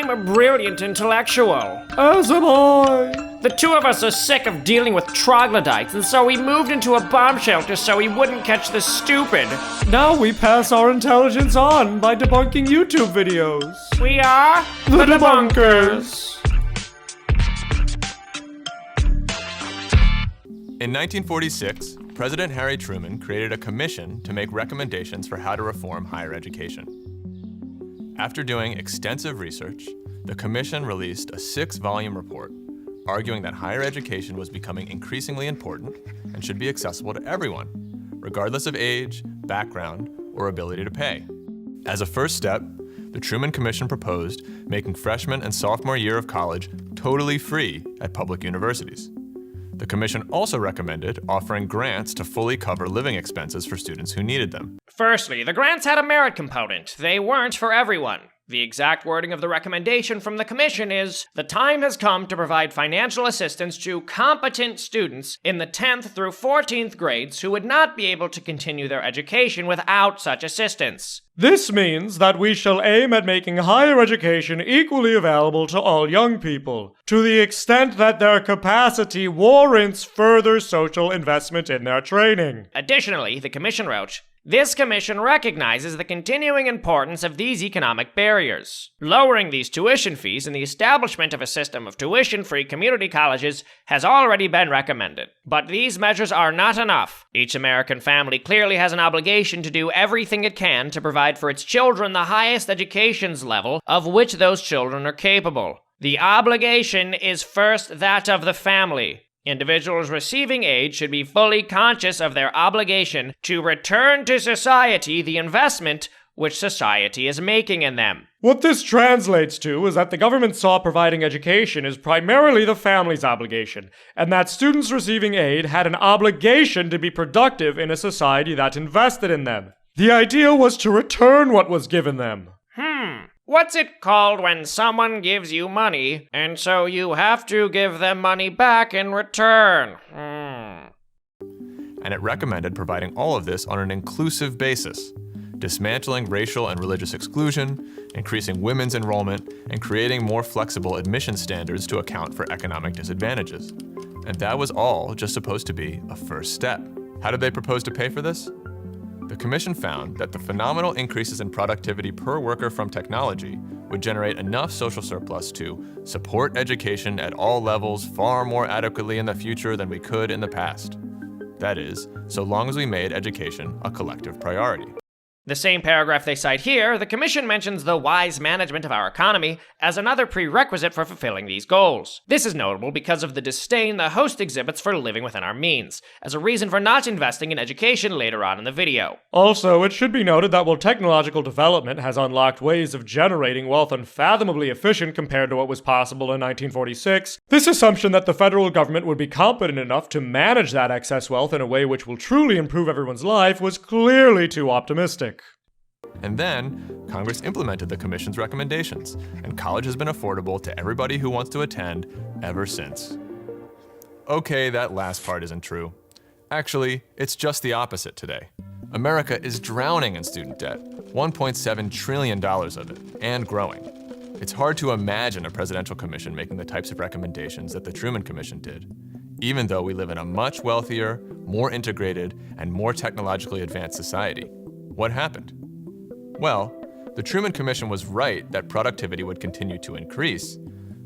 I'm a brilliant intellectual. As am I. The two of us are sick of dealing with troglodytes, and so we moved into a bomb shelter so we wouldn't catch the stupid. Now we pass our intelligence on by debunking YouTube videos. We are The Debunkers. In 1946, President Harry Truman created a commission to make recommendations for how to reform higher education. After doing extensive research, the commission released a 6-volume report arguing that higher education was becoming increasingly important and should be accessible to everyone, regardless of age, background, or ability to pay. As a first step, the Truman Commission proposed making freshman and sophomore year of college totally free at public universities. The commission also recommended offering grants to fully cover living expenses for students who needed them. Firstly, the grants had a merit component. They weren't for everyone. The exact wording of the recommendation from the commission is, "The time has come to provide financial assistance to competent students in the 10th through 14th grades who would not be able to continue their education without such assistance." This means that we shall aim at making higher education equally available to all young people, to the extent that their capacity warrants further social investment in their training. Additionally, the commission wrote, "This commission recognizes the continuing importance of these economic barriers. Lowering these tuition fees and the establishment of a system of tuition-free community colleges has already been recommended. But these measures are not enough. Each American family clearly has an obligation to do everything it can to provide for its children the highest education's level of which those children are capable. The obligation is first that of the family. Individuals receiving aid should be fully conscious of their obligation to return to society the investment which society is making in them." What this translates to is that the government saw providing education as primarily the family's obligation, and that students receiving aid had an obligation to be productive in a society that invested in them. The idea was to return what was given them. What's it called when someone gives you money, and so you have to give them money back in return? And it recommended providing all of this on an inclusive basis, dismantling racial and religious exclusion, increasing women's enrollment, and creating more flexible admission standards to account for economic disadvantages. And that was all just supposed to be a first step. How did they propose to pay for this? The commission found that the phenomenal increases in productivity per worker from technology would generate enough social surplus to support education at all levels far more adequately in the future than we could in the past. That is, so long as we made education a collective priority. The same paragraph they cite here, the commission mentions the wise management of our economy as another prerequisite for fulfilling these goals. This is notable because of the disdain the host exhibits for living within our means, as a reason for not investing in education later on in the video. Also, it should be noted that while technological development has unlocked ways of generating wealth unfathomably efficient compared to what was possible in 1946, this assumption that the federal government would be competent enough to manage that excess wealth in a way which will truly improve everyone's life was clearly too optimistic. And then, Congress implemented the commission's recommendations, and college has been affordable to everybody who wants to attend ever since. Okay, that last part isn't true. Actually, it's just the opposite today. America is drowning in student debt, $1.7 trillion of it, and growing. It's hard to imagine a presidential commission making the types of recommendations that the Truman Commission did, even though we live in a much wealthier, more integrated, and more technologically advanced society. What happened? Well, the Truman Commission was right that productivity would continue to increase,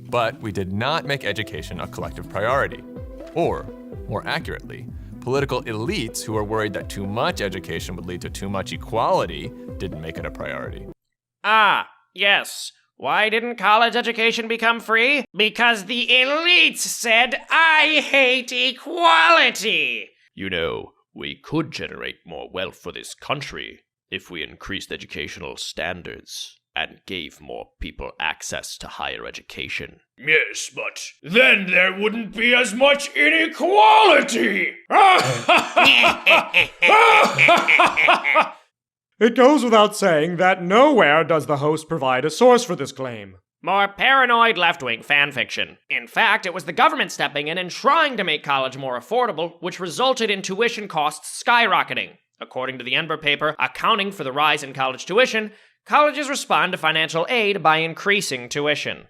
but we did not make education a collective priority. Or, more accurately, political elites who were worried that too much education would lead to too much equality didn't make it a priority. Ah, yes. Why didn't college education become free? Because the elites said, "I hate equality." You know, we could generate more wealth for this country if we increased educational standards and gave more people access to higher education. Yes, but then there wouldn't be as much inequality! It goes without saying that nowhere does the host provide a source for this claim. More paranoid left-wing fanfiction. In fact, it was the government stepping in and trying to make college more affordable, which resulted in tuition costs skyrocketing. According to the Enver paper, Accounting for the Rise in College Tuition, Colleges respond to financial aid by increasing tuition.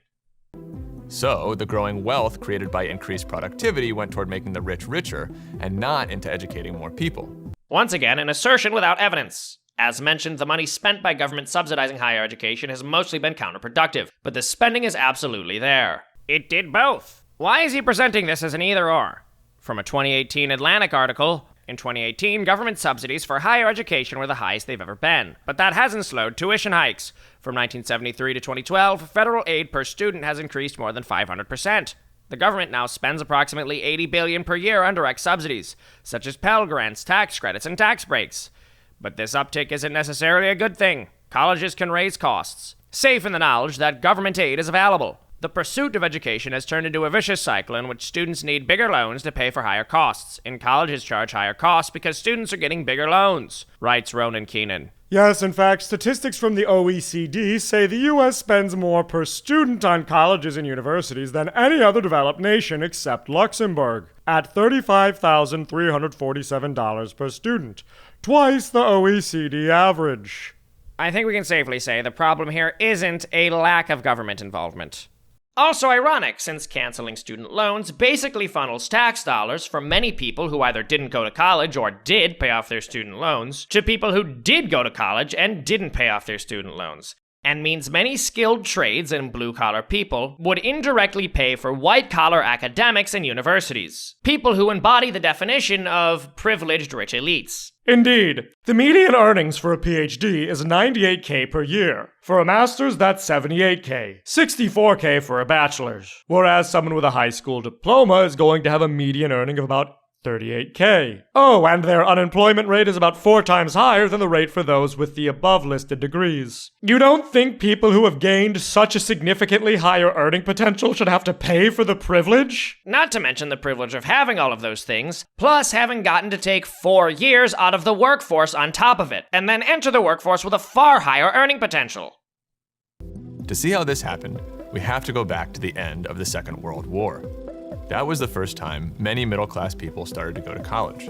So, the growing wealth created by increased productivity went toward making the rich richer, and not into educating more people. Once again, an assertion without evidence. As mentioned, the money spent by government subsidizing higher education has mostly been counterproductive, but the spending is absolutely there. It did both. Why is he presenting this as an either-or? From a 2018 Atlantic article, in 2018, government subsidies for higher education were the highest they've ever been. But that hasn't slowed tuition hikes. From 1973 to 2012, federal aid per student has increased more than 500%. The government now spends approximately $80 billion per year on direct subsidies, such as Pell Grants, tax credits, and tax breaks. But this uptick isn't necessarily a good thing. Colleges can raise costs, safe in the knowledge that government aid is available. The pursuit of education has turned into a vicious cycle in which students need bigger loans to pay for higher costs, and colleges charge higher costs because students are getting bigger loans, writes Ronan Keenan. Yes, in fact, statistics from the OECD say the U.S. spends more per student on colleges and universities than any other developed nation except Luxembourg, at $35,347 per student, twice the OECD average. I think we can safely say the problem here isn't a lack of government involvement. Also ironic, since canceling student loans basically funnels tax dollars from many people who either didn't go to college or did pay off their student loans to people who did go to college and didn't pay off their student loans, and means many skilled trades and blue-collar people would indirectly pay for white-collar academics and universities, people who embody the definition of privileged rich elites. Indeed, the median earnings for a PhD is $98K per year. For a master's, that's $78K, $64K for a bachelor's. Whereas someone with a high school diploma is going to have a median earning of about $38K. Oh, and their unemployment rate is about 4 times higher than the rate for those with the above-listed degrees. You don't think people who have gained such a significantly higher earning potential should have to pay for the privilege? Not to mention the privilege of having all of those things, plus having gotten to take 4 years out of the workforce on top of it, and then enter the workforce with a far higher earning potential. To see how this happened, we have to go back to the end of the Second World War. That was the first time many middle-class people started to go to college.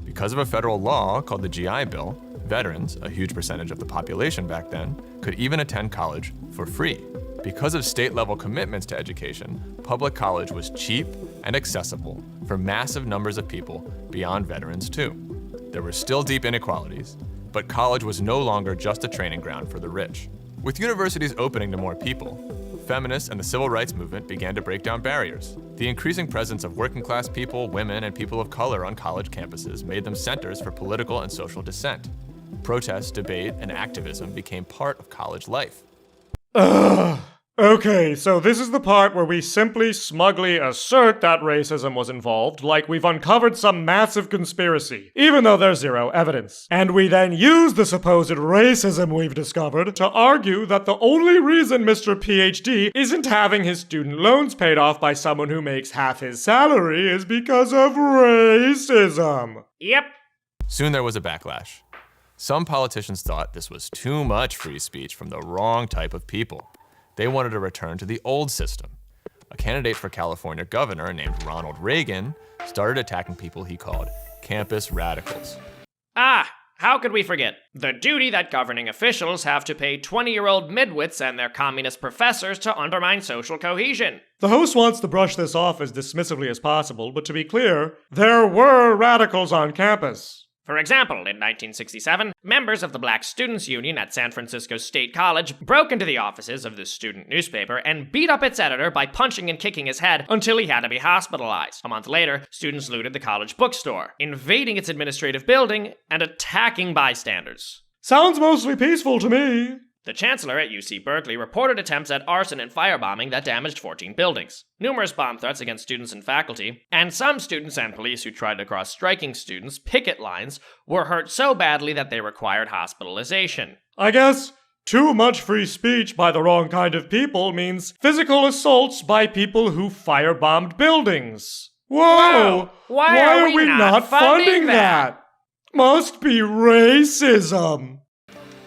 Because of a federal law called the GI Bill, veterans, a huge percentage of the population back then, could even attend college for free. Because of state-level commitments to education, public college was cheap and accessible for massive numbers of people beyond veterans too. There were still deep inequalities, but college was no longer just a training ground for the rich. With universities opening to more people, feminists and the civil rights movement began to break down barriers. The increasing presence of working-class people, women, and people of color on college campuses made them centers for political and social dissent. Protest, debate, and activism became part of college life. Okay, so this is the part where we simply smugly assert that racism was involved, like we've uncovered some massive conspiracy, even though there's zero evidence. And we then use the supposed racism we've discovered to argue that the only reason Mr. PhD isn't having his student loans paid off by someone who makes half his salary is because of racism. Yep. Soon there was a backlash. Some politicians thought this was too much free speech from the wrong type of people. They wanted to return to the old system. A candidate for California governor named Ronald Reagan started attacking people he called campus radicals. How could we forget? The duty that governing officials have to pay 20-year-old midwits and their communist professors to undermine social cohesion. The host wants to brush this off as dismissively as possible, but to be clear, there were radicals on campus. For example, in 1967, members of the Black Students Union at San Francisco State College broke into the offices of the student newspaper and beat up its editor by punching and kicking his head until he had to be hospitalized. A month later, students looted the college bookstore, invading its administrative building and attacking bystanders. Sounds mostly peaceful to me. The chancellor at UC Berkeley reported attempts at arson and firebombing that damaged 14 buildings, numerous bomb threats against students and faculty, and some students and police who tried to cross striking students' picket lines were hurt so badly that they required hospitalization. I guess too much free speech by the wrong kind of people means physical assaults by people who firebombed buildings. Whoa! Why are we not funding that? Must be racism.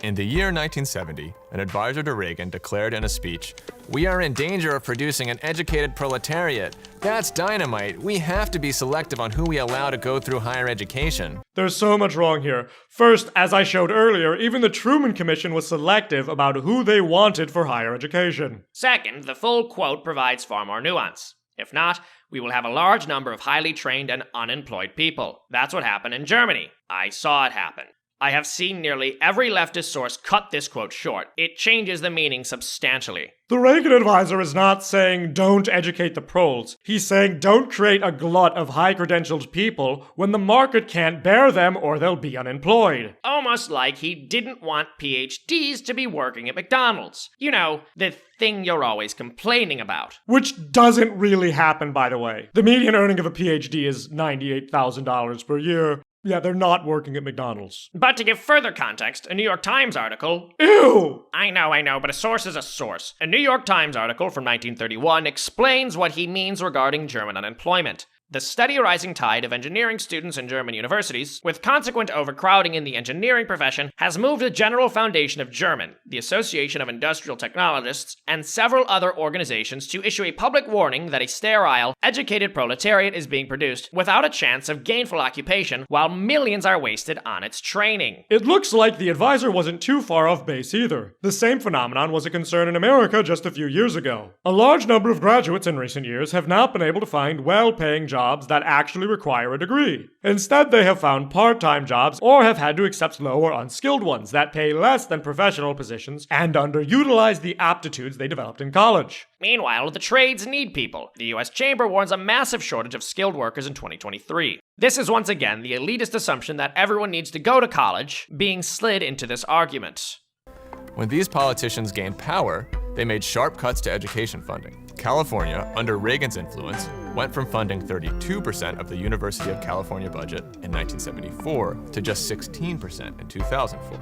In the year 1970, an advisor to Reagan declared in a speech, "We are in danger of producing an educated proletariat. That's dynamite. We have to be selective on who we allow to go through higher education." There's so much wrong here. First, as I showed earlier, even the Truman Commission was selective about who they wanted for higher education. Second, the full quote provides far more nuance. If not, we will have a large number of highly trained and unemployed people. That's what happened in Germany. I saw it happen. I have seen nearly every leftist source cut this quote short. It changes the meaning substantially. The Reagan advisor is not saying don't educate the proles. He's saying don't create a glut of high-credentialed people when the market can't bear them or they'll be unemployed. Almost like he didn't want PhDs to be working at McDonald's. You know, the thing you're always complaining about. Which doesn't really happen, by the way. The median earning of a PhD is $98,000 per year. Yeah, they're not working at McDonald's. But to give further context, a New York Times article... Ew! I know, but a source is a source. A New York Times article from 1931 explains what he means regarding German unemployment. The steady rising tide of engineering students in German universities, with consequent overcrowding in the engineering profession, has moved the General Foundation of German, the Association of Industrial Technologists, and several other organizations to issue a public warning that a sterile, educated proletariat is being produced without a chance of gainful occupation, while millions are wasted on its training. It looks like the advisor wasn't too far off base either. The same phenomenon was a concern in America just a few years ago. A large number of graduates in recent years have not been able to find well-paying jobs that actually require a degree. Instead, they have found part-time jobs or have had to accept low or unskilled ones that pay less than professional positions and underutilize the aptitudes they developed in college. Meanwhile, the trades need people. The U.S. Chamber warns a massive shortage of skilled workers in 2023. This is once again the elitist assumption that everyone needs to go to college being slid into this argument. When these politicians gained power, they made sharp cuts to education funding. California, under Reagan's influence, went from funding 32% of the University of California budget in 1974 to just 16% in 2004.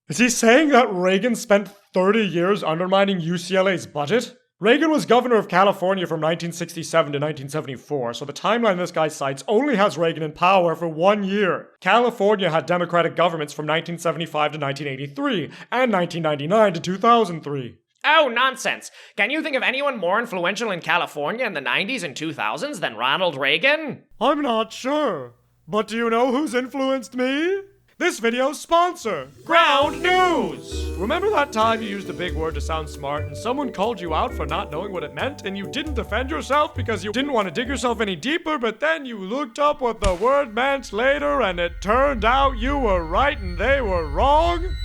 Is he saying that Reagan spent 30 years undermining UCLA's budget? Reagan was governor of California from 1967 to 1974, so the timeline this guy cites only has Reagan in power for 1 year. California had Democratic governments from 1975 to 1983, and 1999 to 2003. Oh, nonsense. Can you think of anyone more influential in California in the 90s and 2000s than Ronald Reagan? I'm not sure. But do you know who's influenced me? This video's sponsor, Ground News! Remember that time you used a big word to sound smart and someone called you out for not knowing what it meant and you didn't defend yourself because you didn't want to dig yourself any deeper, but then you looked up what the word meant later and it turned out you were right and they were wrong?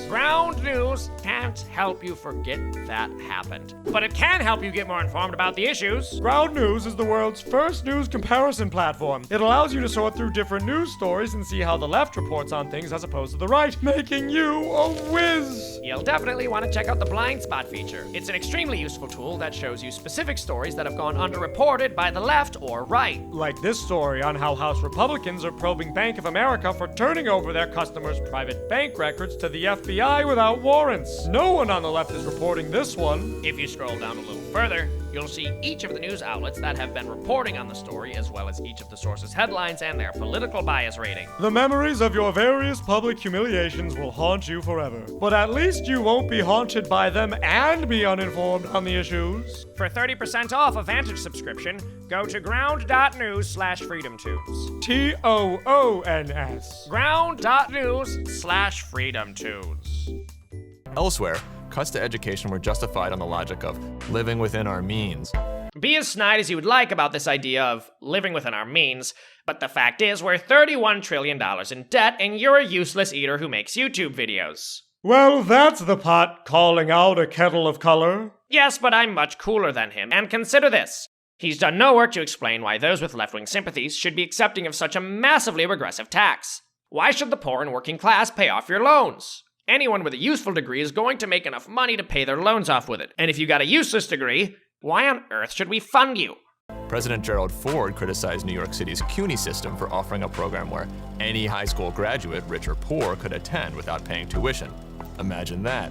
Ground News can't help you forget that happened, but it can help you get more informed about the issues. Ground News is the world's first news comparison platform. It allows you to sort through different news stories and see how the left reports on things as opposed to the right, making you a whiz. You'll definitely want to check out the blind spot feature. It's an extremely useful tool that shows you specific stories that have gone underreported by the left or right. Like this story on how House Republicans are probing Bank of America for turning over their customers' private bank records to the FBI without warrants. No one on the left is reporting this one. If you scroll down a little further, you'll see each of the news outlets that have been reporting on the story, as well as each of the sources' headlines and their political bias rating. The memories of your various public humiliations will haunt you forever. But at least you won't be haunted by them and be uninformed on the issues. For 30% off a Vantage subscription, go to ground.news/freedomtunes. TOONS. ground.news/freedomtunes. Elsewhere, cuts to education were justified on the logic of living within our means. Be as snide as you would like about this idea of living within our means, but the fact is we're $31 trillion in debt and you're a useless eater who makes YouTube videos. Well, that's the pot calling out a kettle of color. Yes, but I'm much cooler than him, and consider this. He's done no work to explain why those with left-wing sympathies should be accepting of such a massively regressive tax. Why should the poor and working class pay off your loans? Anyone with a useful degree is going to make enough money to pay their loans off with it. And if you got a useless degree, why on earth should we fund you? President Gerald Ford criticized New York City's CUNY system for offering a program where any high school graduate, rich or poor, could attend without paying tuition. Imagine that.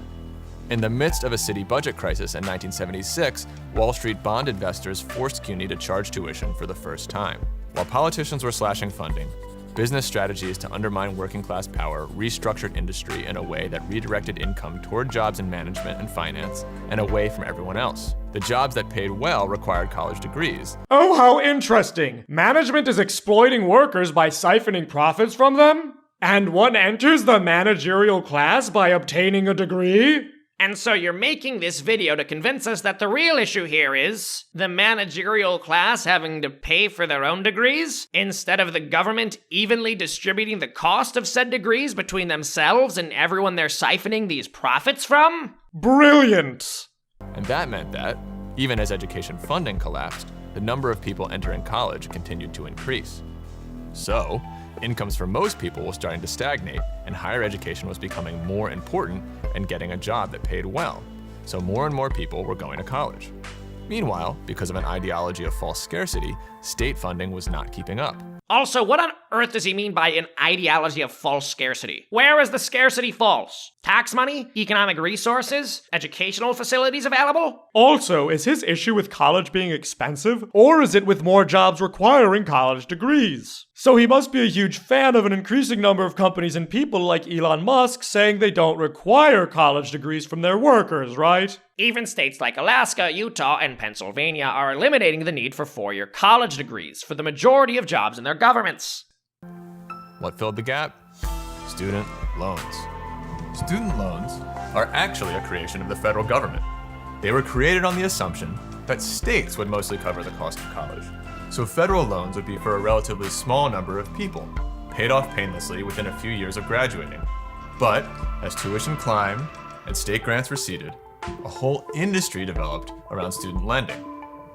In the midst of a city budget crisis in 1976, Wall Street bond investors forced CUNY to charge tuition for the first time. While politicians were slashing funding, Business strategies to undermine working class power restructured industry in a way that redirected income toward jobs in management and finance and away from everyone else. The jobs that paid well required college degrees. Oh, how interesting! Management is exploiting workers by siphoning profits from them? And one enters the managerial class by obtaining a degree? And so you're making this video to convince us that the real issue here is the managerial class having to pay for their own degrees, instead of the government evenly distributing the cost of said degrees between themselves and everyone they're siphoning these profits from? Brilliant! And that meant that, even as education funding collapsed, the number of people entering college continued to increase. So, incomes for most people were starting to stagnate, and higher education was becoming more important and getting a job that paid well. So more and more people were going to college. Meanwhile, because of an ideology of false scarcity, state funding was not keeping up. Also, what on earth does he mean by an ideology of false scarcity? Where is the scarcity false? Tax money? Economic resources? Educational facilities available? Also, is his issue with college being expensive, or is it with more jobs requiring college degrees? So he must be a huge fan of an increasing number of companies and people like Elon Musk saying they don't require college degrees from their workers, right? Even states like Alaska, Utah, and Pennsylvania are eliminating the need for four-year college degrees for the majority of jobs in their governments. What filled the gap? Student loans. Student loans are actually a creation of the federal government. They were created on the assumption that states would mostly cover the cost of college. So federal loans would be for a relatively small number of people, paid off painlessly within a few years of graduating. But as tuition climbed and state grants receded, a whole industry developed around student lending.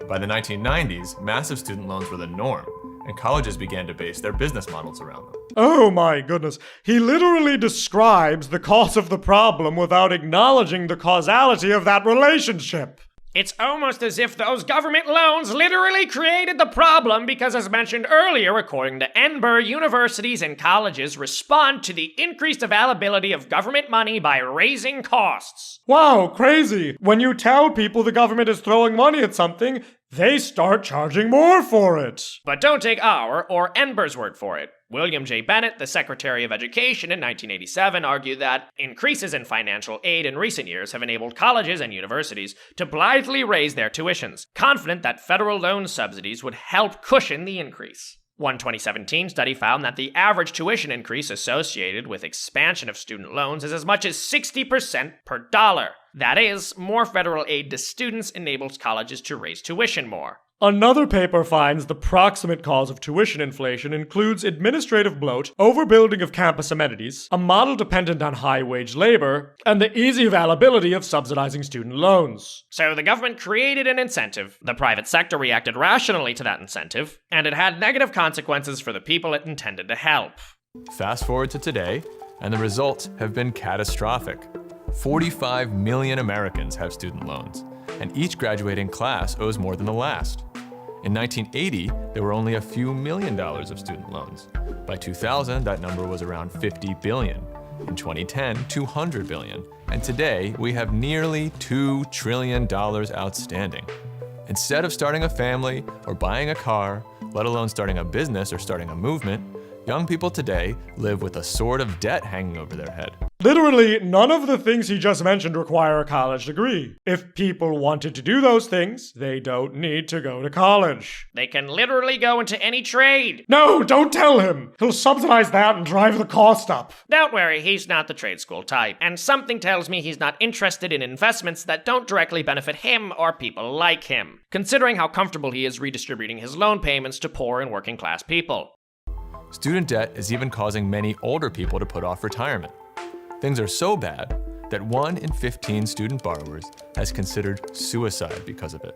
By the 1990s, massive student loans were the norm, and colleges began to base their business models around them. Oh my goodness, he literally describes the cause of the problem without acknowledging the causality of that relationship. It's almost as if those government loans literally created the problem because, as mentioned earlier, according to Enber, universities and colleges respond to the increased availability of government money by raising costs. Wow, crazy. When you tell people the government is throwing money at something, they start charging more for it. But don't take our or Enber's word for it. William J. Bennett, the Secretary of Education in 1987, argued that increases in financial aid in recent years have enabled colleges and universities to blithely raise their tuitions, confident that federal loan subsidies would help cushion the increase. One 2017 study found that the average tuition increase associated with expansion of student loans is as much as 60% per dollar. That is, more federal aid to students enables colleges to raise tuition more. Another paper finds the proximate cause of tuition inflation includes administrative bloat, overbuilding of campus amenities, a model dependent on high-wage labor, and the easy availability of subsidizing student loans. So the government created an incentive, the private sector reacted rationally to that incentive, and it had negative consequences for the people it intended to help. Fast forward to today, and the results have been catastrophic. 45 million Americans have student loans, and each graduating class owes more than the last. In 1980, there were only a few $1 million of student loans. By 2000, that number was around 50 billion. In 2010, 200 billion. And today, we have nearly $2 trillion outstanding. Instead of starting a family or buying a car, let alone starting a business or starting a movement, young people today live with a sword of debt hanging over their head. Literally, none of the things he just mentioned require a college degree. If people wanted to do those things, they don't need to go to college. They can literally go into any trade. No, don't tell him! He'll subsidize that and drive the cost up. Don't worry, he's not the trade school type, and something tells me he's not interested in investments that don't directly benefit him or people like him, considering how comfortable he is redistributing his loan payments to poor and working class people. Student debt is even causing many older people to put off retirement. Things are so bad that 1 in 15 student borrowers has considered suicide because of it.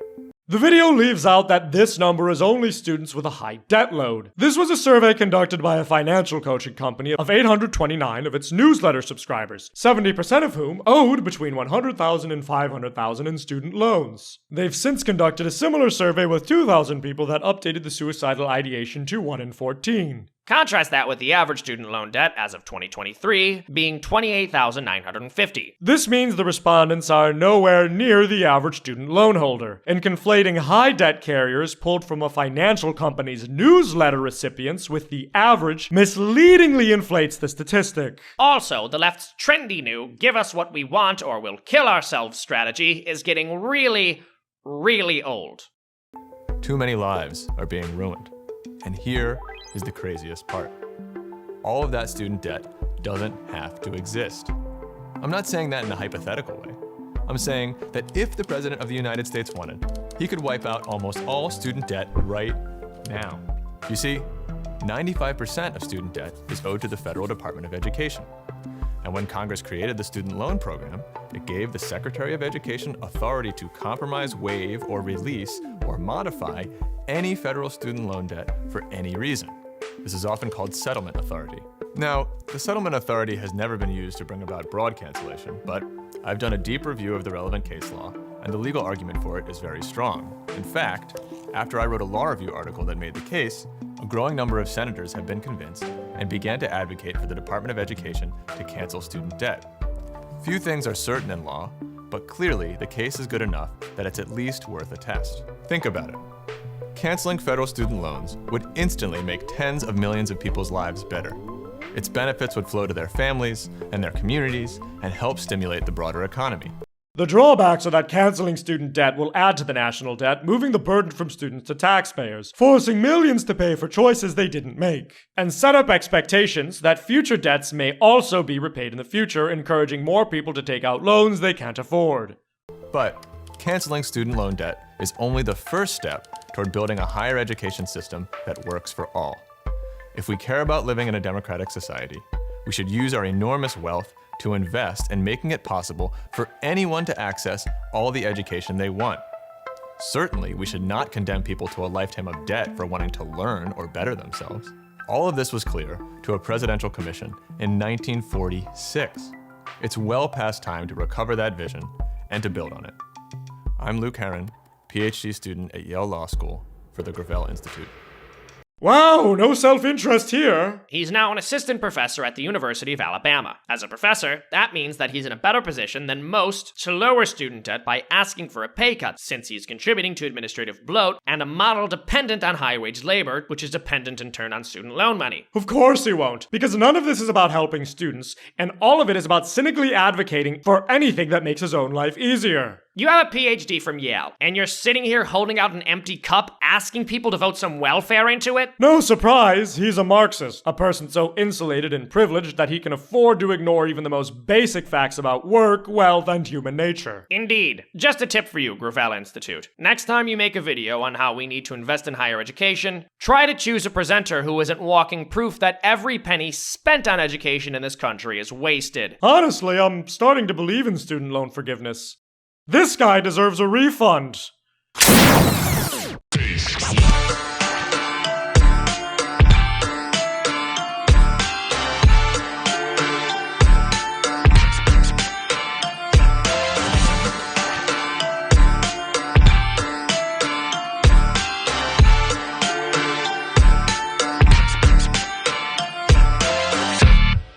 The video leaves out that this number is only students with a high debt load. This was a survey conducted by a financial coaching company of 829 of its newsletter subscribers, 70% of whom owed between $100,000 and $500,000 in student loans. They've since conducted a similar survey with 2,000 people that updated the suicidal ideation to 1 in 14. Contrast that with the average student loan debt as of 2023 being $28,950. This means the respondents are nowhere near the average student loan holder, and conflating high debt carriers pulled from a financial company's newsletter recipients with the average misleadingly inflates the statistic. Also, the left's trendy new "give us what we want or we'll kill ourselves" strategy is getting really, really old. Too many lives are being ruined. And here is the craziest part. All of that student debt doesn't have to exist. I'm not saying that in a hypothetical way. I'm saying that if the President of the United States wanted, he could wipe out almost all student debt right now. You see, 95% of student debt is owed to the Federal Department of Education. And when Congress created the student loan program, it gave the Secretary of Education authority to compromise, waive, or release, or modify any federal student loan debt for any reason. This is often called settlement authority. Now, the settlement authority has never been used to bring about broad cancellation, but I've done a deep review of the relevant case law, and the legal argument for it is very strong. In fact, after I wrote a law review article that made the case, a growing number of senators have been convinced and began to advocate for the Department of Education to cancel student debt. Few things are certain in law, but clearly the case is good enough that it's at least worth a test. Think about it. Canceling federal student loans would instantly make tens of millions of people's lives better. Its benefits would flow to their families and their communities and help stimulate the broader economy. The drawbacks are that canceling student debt will add to the national debt, moving the burden from students to taxpayers, forcing millions to pay for choices they didn't make, and set up expectations that future debts may also be repaid in the future, encouraging more people to take out loans they can't afford. But canceling student loan debt is only the first step toward building a higher education system that works for all. If we care about living in a democratic society, we should use our enormous wealth to invest in making it possible for anyone to access all the education they want. Certainly, we should not condemn people to a lifetime of debt for wanting to learn or better themselves. All of this was clear to a presidential commission in 1946. It's well past time to recover that vision and to build on it. I'm Luke Herron, PhD student at Yale Law School for the Gravel Institute. Wow, no self-interest here. He's now an assistant professor at the University of Alabama. As a professor, that means that he's in a better position than most to lower student debt by asking for a pay cut, since he's contributing to administrative bloat and a model dependent on high-wage labor, which is dependent in turn on student loan money. Of course he won't, because none of this is about helping students, and all of it is about cynically advocating for anything that makes his own life easier. You have a PhD from Yale, and you're sitting here holding out an empty cup, asking people to vote some welfare into it? No surprise, he's a Marxist, a person so insulated and privileged that he can afford to ignore even the most basic facts about work, wealth, and human nature. Indeed. Just a tip for you, Gravel Institute. Next time you make a video on how we need to invest in higher education, try to choose a presenter who isn't walking proof that every penny spent on education in this country is wasted. Honestly, I'm starting to believe in student loan forgiveness. This guy deserves a refund.